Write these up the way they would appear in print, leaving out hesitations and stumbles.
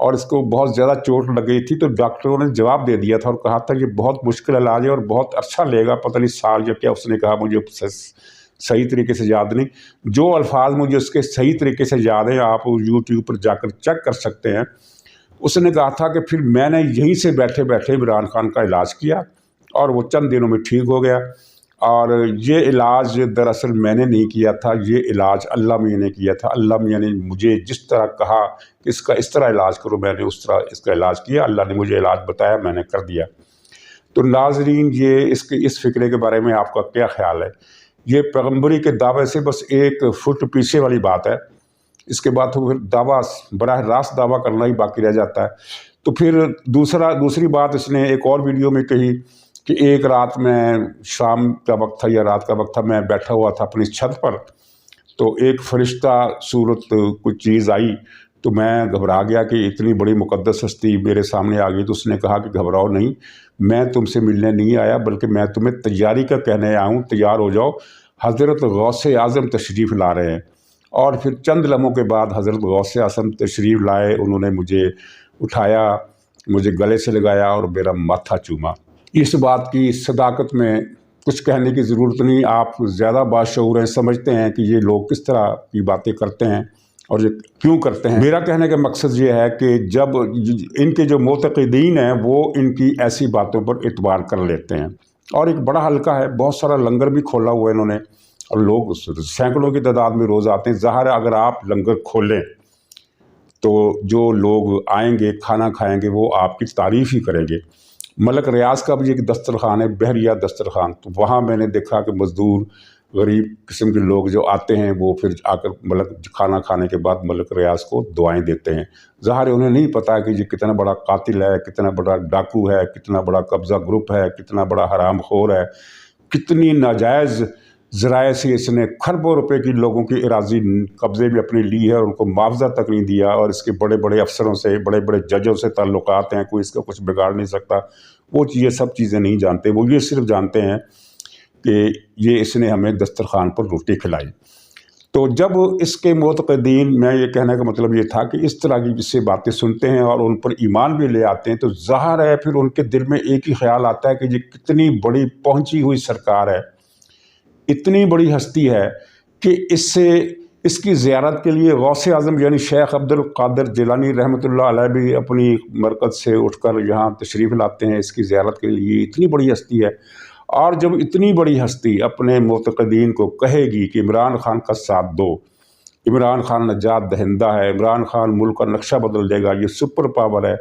اور اس کو بہت زیادہ چوٹ لگ گئی تھی، تو ڈاکٹروں نے جواب دے دیا تھا اور کہا تھا یہ بہت مشکل علاج ہے اور بہت اچھا لے گا، پتہ نہیں سال یا کیا، اس نے کہا مجھے صحیح طریقے سے یاد نہیں، جو الفاظ مجھے اس کے صحیح طریقے سے یاد ہیں آپ یوٹیوب پر جا کر چیک کر سکتے ہیں۔ اس نے کہا تھا کہ پھر میں نے یہیں سے بیٹھے بیٹھے عمران خان کا علاج کیا اور وہ چند دنوں میں ٹھیک ہو گیا، اور یہ علاج دراصل میں نے نہیں کیا تھا، یہ علاج اللہ میاں نے کیا تھا۔ اللہ میاں نے مجھے جس طرح کہا کہ اس طرح علاج کرو، میں نے اس طرح اس کا علاج کیا، اللہ نے مجھے علاج بتایا، میں نے کر دیا۔ تو ناظرین، یہ اس فکرے کے بارے میں آپ کا کیا خیال ہے؟ یہ پیغمبری کے دعوے سے بس ایک فٹ پیچھے والی بات ہے، اس کے بعد تو پھر دعویٰ براہ راست دعویٰ کرنا ہی باقی رہ جاتا ہے۔ تو پھر دوسری بات اس نے ایک اور ویڈیو میں کہی کہ ایک رات میں شام کا وقت تھا یا رات کا وقت تھا، میں بیٹھا ہوا تھا اپنی چھت پر، تو ایک فرشتہ صورت کچھ چیز آئی، تو میں گھبرا گیا کہ اتنی بڑی مقدس ہستی میرے سامنے آ گئی۔ تو اس نے کہا کہ گھبراؤ نہیں، میں تم سے ملنے نہیں آیا بلکہ میں تمہیں تیاری کا کہنے آیا ہوں، تیار ہو جاؤ، حضرت غوث اعظم تشریف لا رہے ہیں۔ اور پھر چند لمحوں کے بعد حضرت غوث اعظم تشریف لائے، انہوں نے مجھے اٹھایا، مجھے گلے سے لگایا اور میرا ماتھا چوما۔ اس بات کی صداقت میں کچھ کہنے کی ضرورت نہیں، آپ زیادہ باشعور ہیں، سمجھتے ہیں کہ یہ لوگ کس طرح کی باتیں کرتے ہیں اور یہ کیوں کرتے ہیں۔ میرا کہنے کا مقصد یہ ہے کہ جب ان کے جو معتقدین ہیں وہ ان کی ایسی باتوں پر اعتبار کر لیتے ہیں، اور ایک بڑا حلقہ ہے، بہت سارا لنگر بھی کھولا ہوا ہے انہوں نے، اور لوگ سینکڑوں کی تعداد میں روز آتے ہیں۔ ظاہر ہے اگر آپ لنگر کھولیں تو جو لوگ آئیں گے کھانا کھائیں گے وہ آپ کی تعریف ہی کریں گے۔ ملک ریاض کا بھی ایک دسترخوان ہے، بحریہ دسترخوان، تو وہاں میں نے دیکھا کہ مزدور غریب قسم کے لوگ جو آتے ہیں وہ پھر آ کر کھانا کھانے کے بعد ملک ریاض کو دعائیں دیتے ہیں۔ ظاہر ہے انہیں نہیں پتا کہ یہ کتنا بڑا قاتل ہے، کتنا بڑا ڈاکو ہے، کتنا بڑا قبضہ گروپ ہے، کتنا بڑا حرام خور ہے، کتنی ناجائز ذرائع سے اس نے کھربوں روپے کی لوگوں کی اراضی قبضے میں اپنی لی ہے اور ان کو معاوضہ تک نہیں دیا، اور اس کے بڑے بڑے افسروں سے، بڑے بڑے ججوں سے تعلقات ہیں، کوئی اس کا کچھ بگاڑ نہیں سکتا۔ وہ یہ سب چیزیں نہیں جانتے، وہ یہ صرف جانتے ہیں کہ یہ اس نے ہمیں دسترخوان پر روٹی کھلائی۔ تو جب اس کے معتقدین، میں یہ کہنے کا مطلب یہ تھا کہ اس طرح کی جس سے باتیں سنتے ہیں اور ان پر ایمان بھی لے آتے ہیں، تو ظاہر ہے پھر ان کے دل میں ایک ہی خیال آتا ہے کہ یہ کتنی بڑی پہنچی ہوئی سرکار ہے، اتنی بڑی ہستی ہے کہ اس کی زیارت کے لیے غوث اعظم یعنی شیخ عبد القادر جیلانی رحمۃ اللہ علیہ بھی اپنی مرکز سے اٹھ کر یہاں تشریف لاتے ہیں اس کی زیارت کے لیے۔ اتنی بڑی ہستی ہے، اور جب اتنی بڑی ہستی اپنے معتقدین کو کہے گی کہ عمران خان کا ساتھ دو، عمران خان نجات دہندہ ہے، عمران خان ملک کا نقشہ بدل دے گا، یہ سپر پاور ہے،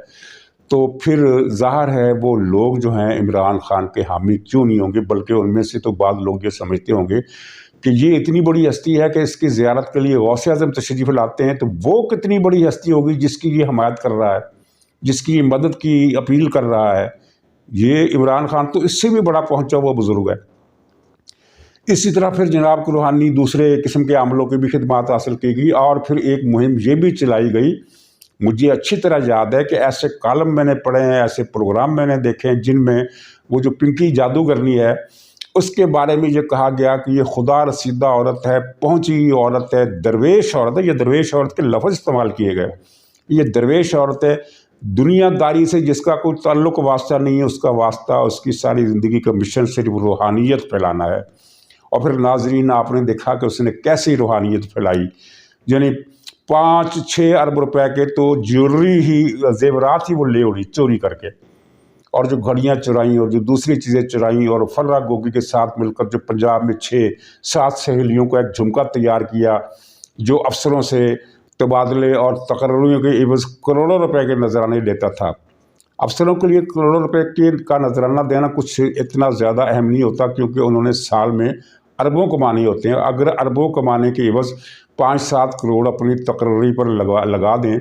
تو پھر ظاہر ہے وہ لوگ جو ہیں عمران خان کے حامی کیوں نہیں ہوں گے، بلکہ ان میں سے تو بعض لوگ یہ سمجھتے ہوں گے کہ یہ اتنی بڑی ہستی ہے کہ اس کی زیارت کے لیے غوث اعظم تشریف لاتے ہیں، تو وہ کتنی بڑی ہستی ہوگی جس کی یہ حمایت کر رہا ہے، جس کی یہ مدد کی اپیل کر رہا ہے۔ یہ عمران خان تو اس سے بھی بڑا پہنچا ہوا بزرگ ہے۔ اسی طرح پھر جناب کو روحانی دوسرے قسم کے عملوں کی بھی خدمات حاصل کی گئی، اور پھر ایک مہم یہ بھی چلائی گئی، مجھے اچھی طرح یاد ہے کہ ایسے کالم میں نے پڑھے ہیں، ایسے پروگرام میں نے دیکھے ہیں جن میں وہ جو پنکی جادوگرنی ہے اس کے بارے میں یہ کہا گیا کہ یہ خدا رسیدہ عورت ہے، پہنچی ہوئی عورت ہے، درویش عورت ہے۔ یہ درویش عورت کے لفظ استعمال کیے گئے، یہ درویش عورت ہے، دنیا داری سے جس کا کوئی تعلق واسطہ نہیں ہے، اس کا واسطہ، اس کی ساری زندگی کا مشن صرف روحانیت پھیلانا ہے۔ اور پھر ناظرین آپ نے دیکھا کہ اس نے کیسی روحانیت پھیلائی، یعنی 5-6 ارب روپے کے تو جیولری ہی، زیورات ہی وہ لے اڑی چوری کر کے، اور جو گھڑیاں چرائیں اور جو دوسری چیزیں چرائیں، اور فرہ گوگی کے ساتھ مل کر جو پنجاب میں 6-7 سہیلیوں کو ایک جھمکا تیار کیا، جو افسروں سے تبادلے اور تقرریوں کے عوض کروڑوں روپے کے نذرانے لیتا تھا۔ افسروں کے لیے کروڑوں روپے کا نذرانہ دینا کچھ اتنا زیادہ اہم نہیں ہوتا، کیونکہ انہوں نے سال میں اربوں کمانے ہوتے ہیں۔ اگر اربوں کمانے کے عوض 5-7 کروڑ اپنی تقرری پر لگا دیں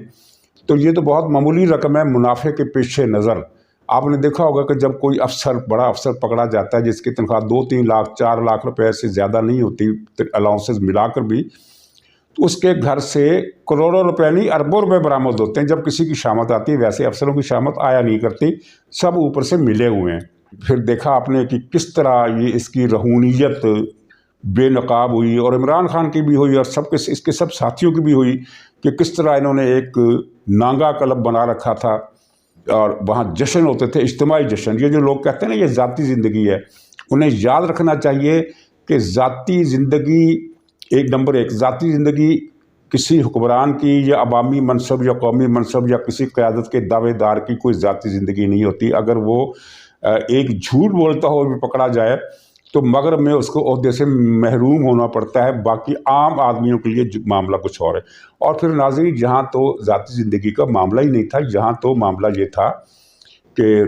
تو یہ تو بہت معمولی رقم ہے منافع کے پیش نظر۔ آپ نے دیکھا ہوگا کہ جب کوئی بڑا افسر پکڑا جاتا ہے جس کی تنخواہ 2-3 لاکھ 4 لاکھ روپے سے زیادہ نہیں ہوتی الاؤنسز ملا کر بھی، تو اس کے گھر سے کروڑوں روپے نہیں اربوں روپے برآمد ہوتے ہیں جب کسی کی شامت آتی ہے۔ ویسے افسروں کی شامت آیا نہیں کرتی، سب اوپر سے ملے ہوئے ہیں۔ پھر دیکھا آپ نے کہ کس طرح یہ اس کی روحانیت بے نقاب ہوئی، اور عمران خان کی بھی ہوئی، اور اس کے سب ساتھیوں کی بھی ہوئی کہ کس طرح انہوں نے ایک نانگا کلب بنا رکھا تھا اور وہاں جشن ہوتے تھے، اجتماعی جشن۔ یہ جو لوگ کہتے ہیں نا یہ ذاتی زندگی ہے، انہیں یاد رکھنا چاہیے کہ ذاتی زندگی نمبر ایک ذاتی زندگی کسی حکمران کی یا عوامی منصب یا قومی منصب یا کسی قیادت کے دعوے دار کی کوئی ذاتی زندگی نہیں ہوتی۔ اگر وہ ایک جھوٹ بولتا ہو بھی پکڑا جائے تو مغرب میں اس کو عہدے سے محروم ہونا پڑتا ہے، باقی عام آدمیوں کے لیے معاملہ کچھ اور ہے۔ اور پھر ناظرین یہاں تو ذاتی زندگی کا معاملہ ہی نہیں تھا، یہاں تو معاملہ یہ تھا کہ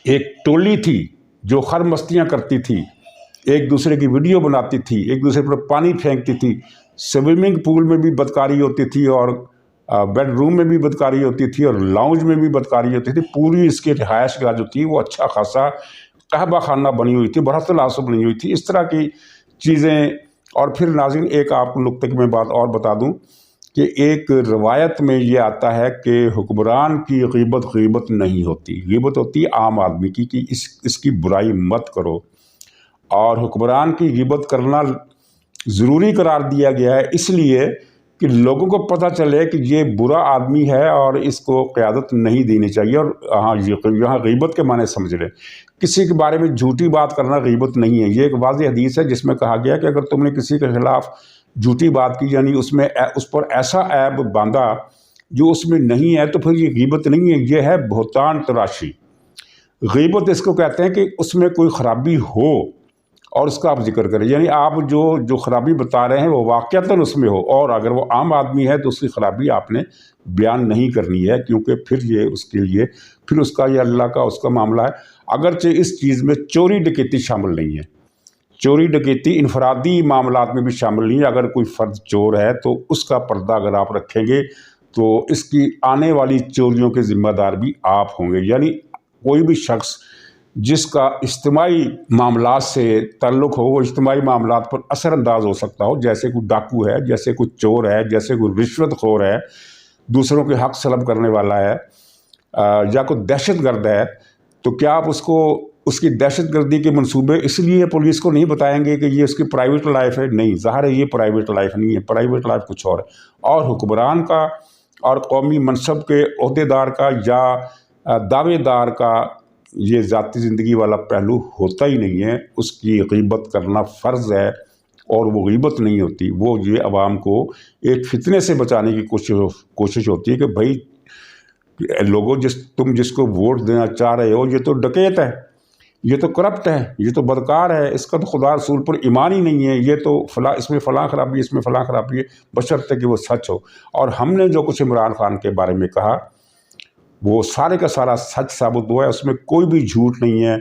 ایک ٹولی تھی جو خر مستیاں کرتی تھی، ایک دوسرے کی ویڈیو بناتی تھی، ایک دوسرے پر پانی پھینکتی تھی، سوئمنگ پول میں بھی بدکاری ہوتی تھی، اور بیڈ روم میں بھی بدکاری ہوتی تھی، اور لاؤنج میں بھی بدکاری ہوتی تھی۔ پوری اس کی رہائش گاہ جو تھی وہ اچھا خاصا قہوہ خانہ بنی ہوئی تھی، بڑا تناسب بنی ہوئی تھی، اس طرح کی چیزیں۔ اور پھر ناظرین ایک آپ کو نقطے کی میں بات اور بتا دوں کہ ایک روایت میں یہ آتا ہے کہ حکمران کی غیبت نہیں ہوتی، غیبت ہوتی ہے عام آدمی کی، کہ اس کی برائی مت کرو۔ اور حکمران کی غیبت کرنا ضروری قرار دیا گیا ہے اس لیے کہ لوگوں کو پتہ چلے کہ یہ برا آدمی ہے اور اس کو قیادت نہیں دینی چاہیے۔ اور یہاں غیبت کے معنی سمجھ لیں، کسی کے بارے میں جھوٹی بات کرنا غیبت نہیں ہے۔ یہ ایک واضح حدیث ہے جس میں کہا گیا کہ اگر تم نے کسی کے خلاف جھوٹی بات کی، یعنی اس پر ایسا عیب باندھا جو اس میں نہیں ہے، تو پھر یہ غیبت نہیں ہے، یہ ہے بہتان تراشی۔ غیبت اس کو کہتے ہیں کہ اس میں کوئی خرابی ہو اور اس کا آپ ذکر کریں، یعنی آپ جو خرابی بتا رہے ہیں وہ واقعتاً اس میں ہو، اور اگر وہ عام آدمی ہے تو اس کی خرابی آپ نے بیان نہیں کرنی ہے، کیونکہ پھر یہ اس کے لیے پھر اس کا یہ اللہ کا اس کا معاملہ ہے۔ اگرچہ اس چیز میں چوری ڈکیتی شامل نہیں ہے، چوری ڈکیتی انفرادی معاملات میں بھی شامل نہیں ہے۔ اگر کوئی فرد چور ہے تو اس کا پردہ اگر آپ رکھیں گے تو اس کی آنے والی چوریوں کے ذمہ دار بھی آپ ہوں گے۔ یعنی کوئی بھی شخص جس کا اجتماعی معاملات سے تعلق ہو، وہ اجتماعی معاملات پر اثر انداز ہو سکتا ہو، جیسے کوئی ڈاکو ہے، جیسے کوئی چور ہے، جیسے کوئی رشوت خور ہے، دوسروں کے حق سلب کرنے والا ہے، یا کوئی دہشت گرد ہے، تو کیا آپ اس کی دہشت گردی کے منصوبے اس لیے پولیس کو نہیں بتائیں گے کہ یہ اس کی پرائیویٹ لائف ہے؟ نہیں، ظاہر ہے یہ پرائیویٹ لائف نہیں ہے، پرائیویٹ لائف کچھ اور ہے۔ اور حکمران کا اور قومی منصب کے عہدیدار کا یا دعوے دار کا یہ ذاتی زندگی والا پہلو ہوتا ہی نہیں ہے۔ اس کی غیبت کرنا فرض ہے، اور وہ غیبت نہیں ہوتی، وہ یہ عوام کو ایک فتنے سے بچانے کی کوشش ہوتی ہے کہ بھائی لوگوں تم جس کو ووٹ دینا چاہ رہے ہو یہ تو ڈکیت ہے، یہ تو کرپٹ ہے، یہ تو بدکار ہے، اس کا تو خدا رسول پر ایمان ہی نہیں ہے، یہ تو فلاں اس میں فلاں خرابی ہے، اس میں فلاں خرابی ہے، بشرطے کہ وہ سچ ہو۔ اور ہم نے جو کچھ عمران خان کے بارے میں کہا وہ سارے کا سارا سچ ثابت ہوا ہے، اس میں کوئی بھی جھوٹ نہیں ہے۔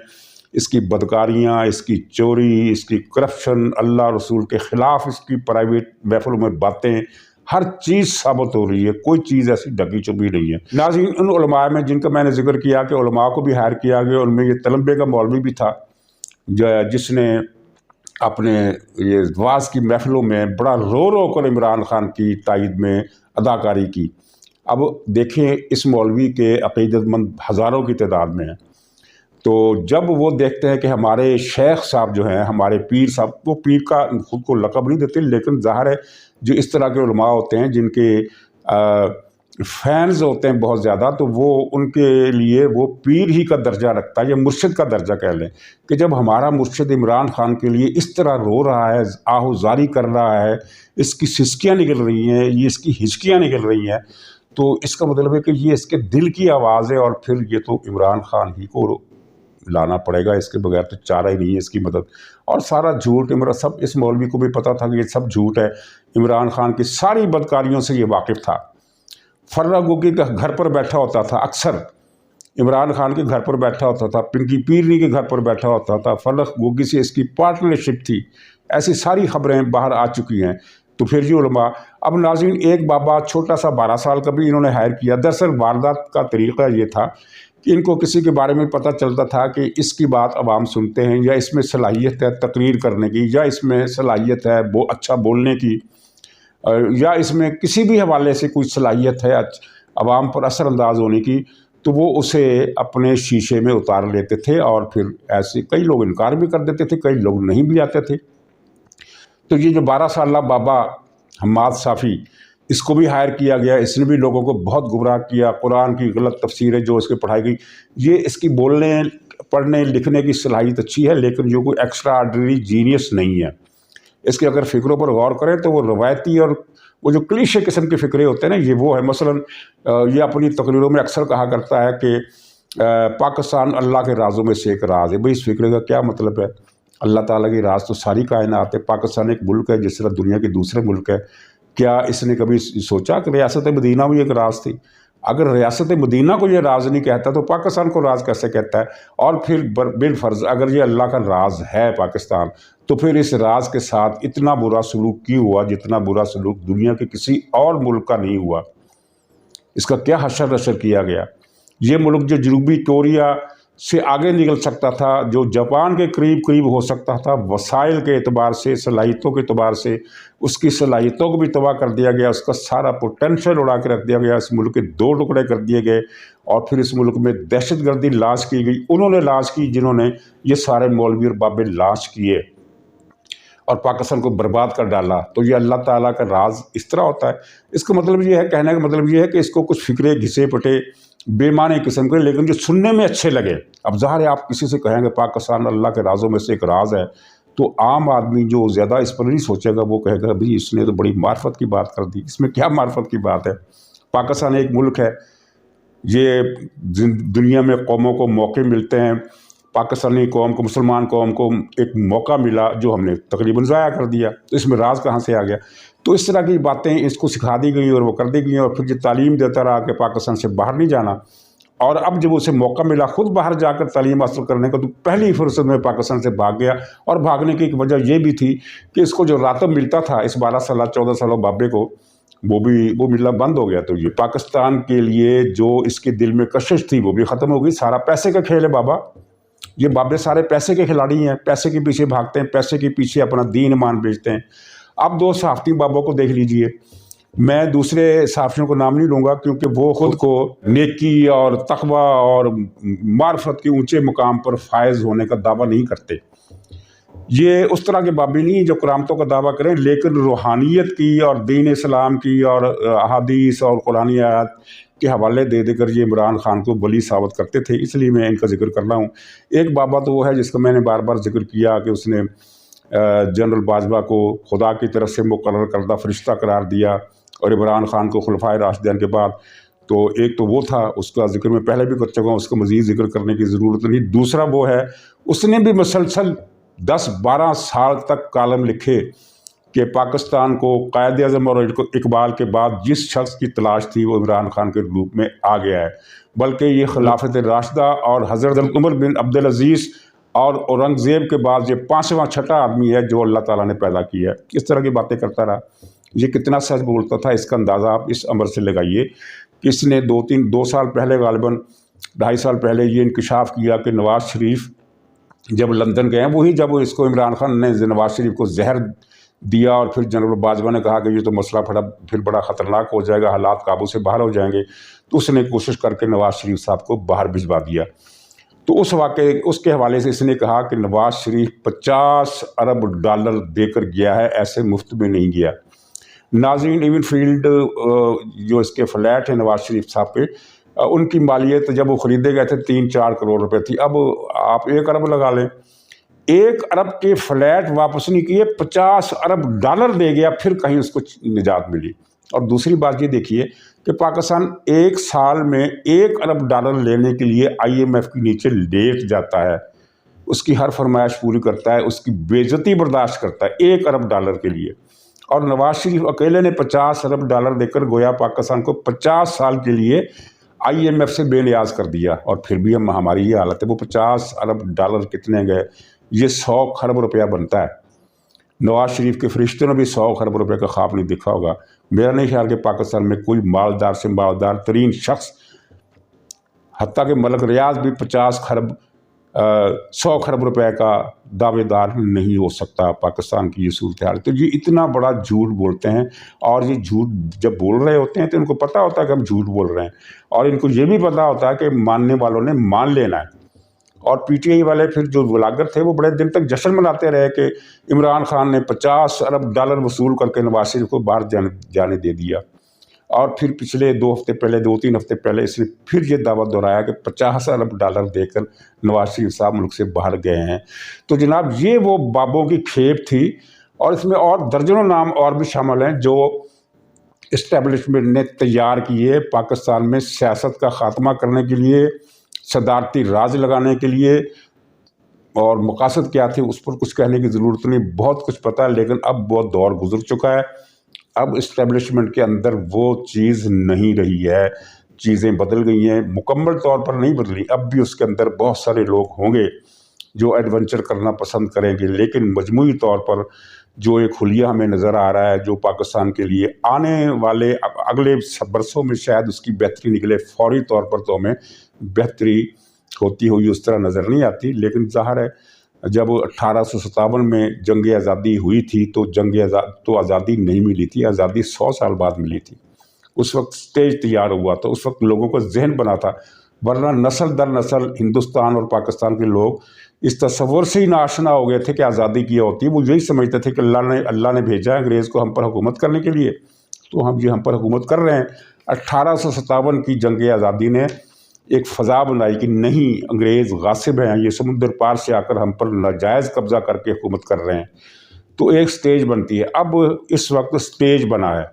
اس کی بدکاریاں، اس کی چوری، اس کی کرپشن، اللہ رسول کے خلاف اس کی پرائیویٹ محفلوں میں باتیں، ہر چیز ثابت ہو رہی ہے، کوئی چیز ایسی ڈھکی چھپی نہیں ہے۔ ناظرین ان علماء میں جن کا میں نے ذکر کیا کہ علماء کو بھی ہائر کیا گیا، ان میں یہ تلمبے کا مولوی بھی تھا جس نے اپنے یہ واز کی محفلوں میں بڑا رو رو کر عمران خان کی تائید میں اداکاری کی۔ اب دیکھیں اس مولوی کے عقیدت مند ہزاروں کی تعداد میں ہیں، تو جب وہ دیکھتے ہیں کہ ہمارے شیخ صاحب جو ہیں، ہمارے پیر صاحب، وہ پیر کا خود کو لقب نہیں دیتے، لیکن ظاہر ہے جو اس طرح کے علماء ہوتے ہیں جن کے فینز ہوتے ہیں بہت زیادہ، تو وہ ان کے لیے وہ پیر ہی کا درجہ رکھتا ہے یا مرشد کا درجہ کہہ لیں، کہ جب ہمارا مرشد عمران خان کے لیے اس طرح رو رہا ہے، آہوزاری کر رہا ہے، اس کی سسکیاں نکل رہی ہیں، یہ اس کی ہچکیاں نکل رہی ہیں، تو اس کا مطلب ہے کہ یہ اس کے دل کی آواز ہے، اور پھر یہ تو عمران خان ہی کو لانا پڑے گا، اس کے بغیر تو چارہ ہی نہیں ہے اس کی مدد۔ اور سارا جھوٹ سب اس مولوی کو بھی پتہ تھا کہ یہ سب جھوٹ ہے، عمران خان کی ساری بدکاریوں سے یہ واقف تھا۔ فرہ گوگی کے گھر پر بیٹھا ہوتا تھا، اکثر عمران خان کے گھر پر بیٹھا ہوتا تھا، پنکی پیرنی کے گھر پر بیٹھا ہوتا تھا، فرہ گوگی سے اس کی پارٹنرشپ تھی، ایسی ساری خبریں باہر آ چکی ہیں۔ تو پھر یہ علماء، اب ناظرین ایک بابا چھوٹا سا 12 سال کا بھی انہوں نے ہائر کیا۔ دراصل واردات کا طریقہ یہ تھا کہ ان کو کسی کے بارے میں پتہ چلتا تھا کہ اس کی بات عوام سنتے ہیں، یا اس میں صلاحیت ہے تقریر کرنے کی، یا اس میں صلاحیت ہے اچھا بولنے کی، یا اس میں کسی بھی حوالے سے کوئی صلاحیت ہے عوام پر اثر انداز ہونے کی، تو وہ اسے اپنے شیشے میں اتار لیتے تھے، اور پھر ایسے کئی لوگ انکار بھی کر دیتے تھے، کئی لوگ نہیں بھی آتے تھے۔ تو یہ جو 12 سالہ بابا حماد صافی، اس کو بھی ہائر کیا گیا، اس نے بھی لوگوں کو بہت گمراہ کیا، قرآن کی غلط تفسیریں جو اس کے پڑھائی گئی، یہ اس کی بولنے پڑھنے لکھنے کی صلاحیت اچھی ہے، لیکن جو کوئی ایکسٹرا آرڈنری جینیس نہیں ہے۔ اس کے اگر فکروں پر غور کریں تو وہ روایتی اور وہ جو کلیشے قسم کے فکرے ہوتے ہیں نا، یہ وہ ہے۔ مثلا یہ اپنی تقریروں میں اکثر کہا کرتا ہے کہ پاکستان اللہ کے رازوں میں سے ایک راز ہے۔ بھئی اس فکرے کا کیا مطلب ہے؟ اللہ تعالیٰ کی راز تو ساری کائنات ہے، پاکستان ایک ملک ہے جس طرح دنیا کے دوسرے ملک ہے۔ کیا اس نے کبھی سوچا کہ ریاست مدینہ بھی ایک راز تھی؟ اگر ریاست مدینہ کو یہ راز نہیں کہتا تو پاکستان کو راز کیسے کہتا ہے؟ اور پھر بالفرض اگر یہ اللہ کا راز ہے پاکستان، تو پھر اس راز کے ساتھ اتنا برا سلوک کیوں ہوا جتنا برا سلوک دنیا کے کسی اور ملک کا نہیں ہوا؟ اس کا کیا حشر نشر کیا گیا؟ یہ ملک جو جنوبی کوریا سے آگے نکل سکتا تھا، جو جاپان کے قریب ہو سکتا تھا، وسائل کے اعتبار سے، صلاحیتوں کے اعتبار سے اس کی صلاحیتوں کو بھی تباہ کر دیا گیا، اس کا سارا پوٹینشل اڑا کے رکھ دیا گیا، اس ملک کے 2 ٹکڑے کر دیے گئے، اور پھر اس ملک میں دہشت گردی لانچ کی گئی۔ انہوں نے لانچ کی جنہوں نے یہ سارے مولوی اور بابے لانچ کیے اور پاکستان کو برباد کر ڈالا۔ تو یہ اللہ تعالیٰ کا راز اس طرح ہوتا ہے۔ اس کا مطلب یہ ہے، کہنے کا مطلب یہ ہے کہ اس کو کچھ فکرے گھسے پٹے بے معنی قسم کے، لیکن جو سننے میں اچھے لگے۔ اب ظاہر ہے آپ کسی سے کہیں گے پاکستان اللہ کے رازوں میں سے ایک راز ہے، تو عام آدمی جو زیادہ اس پر نہیں سوچے گا وہ کہے گا بھئی اس نے تو بڑی معرفت کی بات کر دی۔ اس میں کیا معرفت کی بات ہے؟ پاکستان ایک ملک ہے، یہ دنیا میں قوموں کو موقع ملتے ہیں، پاکستانی قوم کو، مسلمان قوم کو ایک موقع ملا جو ہم نے تقریباً ضائع کر دیا، تو اس میں راز کہاں سے آ گیا؟ تو اس طرح کی باتیں اس کو سکھا دی گئی اور وہ کر دی گئی، اور پھر یہ تعلیم دیتا رہا کہ پاکستان سے باہر نہیں جانا۔ اور اب جب اسے موقع ملا خود باہر جا کر تعلیم حاصل کرنے کا، تو پہلی فرصت میں پاکستان سے بھاگ گیا۔ اور بھاگنے کی ایک وجہ یہ بھی تھی کہ اس کو جو راتب ملتا تھا اس 12 سالہ 14 سالہ بابے کو، وہ ملنا بند ہو گیا۔ تو یہ پاکستان کے لیے جو اس کے دل میں کشش تھی وہ بھی ختم ہو گئی۔ سارا پیسے کا کھیل ہے بابا، یہ بابے سارے پیسے کے کھلاڑی ہیں، پیسے کے پیچھے بھاگتے ہیں، پیسے کے پیچھے اپنا دین ایمان بیچتے ہیں۔ اب 2 صحافتی بابوں کو دیکھ لیجئے، میں دوسرے صحافیوں کو نام نہیں لوں گا کیونکہ وہ خود کو نیکی اور تقوی اور معرفت کے اونچے مقام پر فائز ہونے کا دعویٰ نہیں کرتے۔ یہ اس طرح کے بابی نہیں جو کرامتوں کا دعویٰ کریں، لیکن روحانیت کی اور دین اسلام کی اور احادیث اور قرآنی آیات کے حوالے دے کر یہ عمران خان کو ولی ثابت کرتے تھے، اس لیے میں ان کا ذکر کر رہا ہوں۔ ایک بابا تو وہ ہے جس کا میں نے بار بار ذکر کیا کہ اس نے جنرل باجوہ کو خدا کی طرف سے مقرر کردہ فرشتہ قرار دیا، اور عمران خان کو خلفائے راشدین کے بعد تو ایک تو وہ تھا، اس کا ذکر میں پہلے بھی کر چکا ہوں، اس کا مزید ذکر کرنے کی ضرورت نہیں۔ دوسرا وہ ہے اس نے بھی مسلسل 10-12 سال تک کالم لکھے کہ پاکستان کو قائد اعظم اور اقبال کے بعد جس شخص کی تلاش تھی وہ عمران خان کے روپ میں آ گیا ہے، بلکہ یہ خلافت راشدہ اور حضرت عمر بن عبدالعزیز اور اورنگزیب کے بعد یہ 5واں 6واں آدمی ہے جو اللہ تعالیٰ نے پیدا کیا ہے۔ اس طرح کی باتیں کرتا رہا۔ یہ کتنا سچ بولتا تھا اس کا اندازہ آپ اس عمر سے لگائیے کہ اس نے 2 سال پہلے، غالباً 2.5 سال پہلے یہ انکشاف کیا کہ نواز شریف جب لندن گئے ہیں، وہی جب اس کو عمران خان نے نواز شریف کو زہر دیا، اور پھر جنرل باجوہ نے کہا کہ یہ تو مسئلہ پھر بڑا خطرناک ہو جائے گا، حالات قابو سے باہر ہو جائیں گے، تو اس نے کوشش کر کے نواز شریف صاحب کو باہر بھجوا دیا۔ تو اس کے حوالے سے اس نے کہا کہ نواز شریف 50 ارب ڈالر دے کر گیا ہے، ایسے مفت میں نہیں گیا۔ ناظرین، ایون فیلڈ جو اس کے فلیٹ ہیں نواز شریف صاحب کے، ان کی مالیت جب وہ خریدے گئے تھے 3-4 کروڑ روپے تھی۔ اب آپ 1 ارب لگا لیں، 1 ارب کے فلیٹ واپس نہیں کیے، 50 ارب ڈالر دے گیا، پھر کہیں اس کو نجات ملی۔ اور دوسری بات یہ دیکھیے کہ پاکستان 1 سال میں 1 ارب ڈالر لینے کے لیے IMF کے نیچے لیٹ جاتا ہے، اس کی ہر فرمائش پوری کرتا ہے، اس کی بے عزتی برداشت کرتا ہے 1 ارب ڈالر کے لیے۔ اور نواز شریف اکیلے نے 50 ارب ڈالر دے کر گویا پاکستان کو 50 سال کے لیے IMF سے بے نیاز کر دیا، اور پھر بھی ہماری یہ حالت ہے۔ وہ 50 ارب ڈالر کتنے گئے؟ یہ 100 خرب روپیہ بنتا ہے۔ نواز شریف کے فرشتوں نے بھی 100 خرب روپے کا خواب نہیں دیکھا ہوگا۔ میرا نہیں خیال کہ پاکستان میں کوئی مالدار سے مالدار ترین شخص، حتیٰ کہ ملک ریاض بھی 100 خرب روپے کا دعوے دار نہیں ہو سکتا پاکستان کی یہ صورتحال۔ تو یہ اتنا بڑا جھوٹ بولتے ہیں، اور یہ جھوٹ جب بول رہے ہوتے ہیں تو ان کو پتہ ہوتا ہے کہ ہم جھوٹ بول رہے ہیں، اور ان کو یہ بھی پتہ ہوتا ہے کہ ماننے والوں نے مان لینا ہے۔ اور پی ٹی آئی والے پھر جو بلاگر تھے وہ بڑے دن تک جشن مناتے رہے کہ عمران خان نے $50 ارب وصول کر کے نواز شریف کو باہر جانے دے دیا۔ اور پھر پچھلے 2-3 ہفتے پہلے اس نے پھر یہ دعویٰ دہرایا کہ $50 ارب دے کر نواز شریف صاحب ملک سے باہر گئے ہیں۔ تو جناب یہ وہ بابوں کی کھیپ تھی، اور اس میں اور درجنوں نام اور بھی شامل ہیں جو اسٹیبلشمنٹ نے تیار کیے پاکستان میں سیاست کا خاتمہ کرنے کے لیے، صدارتی راج لگانے کے لیے۔ اور مقاصد کیا تھی اس پر کچھ کہنے کی ضرورت نہیں، بہت کچھ پتہ ہے، لیکن اب وہ دور گزر چکا ہے۔ اب اسٹیبلشمنٹ کے اندر وہ چیز نہیں رہی ہے، چیزیں بدل گئی ہیں، مکمل طور پر نہیں بدلی۔ اب بھی اس کے اندر بہت سارے لوگ ہوں گے جو ایڈونچر کرنا پسند کریں گے، لیکن مجموعی طور پر جو ایک حلیہ ہمیں نظر آ رہا ہے جو پاکستان کے لیے آنے والے اگلے برسوں میں شاید اس کی بہتری نکلے، فوری طور پر تو ہمیں بہتری ہوتی ہوئی اس طرح نظر نہیں آتی، لیکن ظاہر ہے جب 1857 میں جنگ آزادی ہوئی تھی تو آزادی نہیں ملی تھی، آزادی 100 سال بعد ملی تھی۔ اس وقت سٹیج تیار ہوا تھا، اس وقت لوگوں کو ذہن بنا تھا، ورنہ نسل در نسل ہندوستان اور پاکستان کے لوگ اس تصور سے ہی ناآشنا ہو گئے تھے کہ آزادی کیا ہوتی ہے۔ وہ یہی سمجھتے تھے کہ اللہ نے بھیجا ہے انگریز کو ہم پر حکومت کرنے کے لیے، تو ہم پر حکومت کر رہے ہیں۔ 1857 کی جنگ آزادی نے ایک فضا بنائی کہ نہیں، انگریز غاصب ہیں، یہ سمندر پار سے آ کر ہم پر ناجائز قبضہ کر کے حکومت کر رہے ہیں۔ تو ایک سٹیج بنتی ہے، اب اس وقت سٹیج بنا ہے،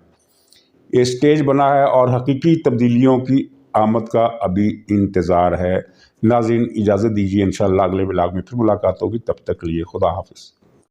یہ سٹیج بنا ہے اور حقیقی تبدیلیوں کی آمد کا ابھی انتظار ہے۔ ناظرین اجازت دیجیے، انشاءاللہ اگلے ولاگ میں پھر ملاقات ہوگی، تب تک کے لیے خدا حافظ۔